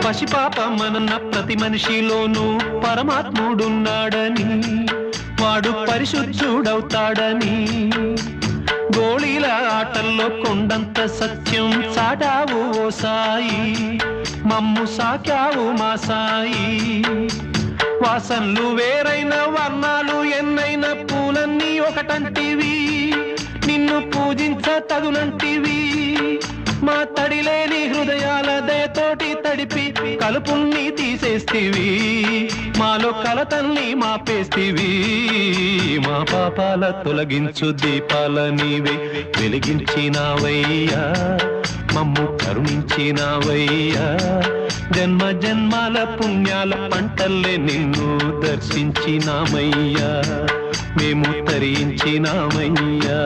పసిపాపమన్న ప్రతి మనిషిలోనూ పరమాత్ముడున్నాడని, వాడు పరిశుద్ధుడవుతాడని, గోళీల ఆటల్లో కొండంత సత్యం చాటావు ఓ సాయి, మమ్ము సాకావు మా సాయి. వాసనలు వేరైన వర్ణాలు ఎన్నైన పూలన్నీ ఒకటంటివి, నిన్ను పూజించ తగునంటివి. మా తడిలేని హృదయాల దయతోటి తడిపి కలుపుల్ని తీసేస్తివి, మాలో కలతల్ని మాపేస్తివి. మా పాపాల తొలగించు దీపాల నీవే వెలిగించినావయ్యా, మమ్ము కరుణించినావయ్యా. జన్మ జన్మాల పుణ్యాల పంటల్లే నిన్ను దర్శించినామయ్యా, మేము తరించినామయ్యా.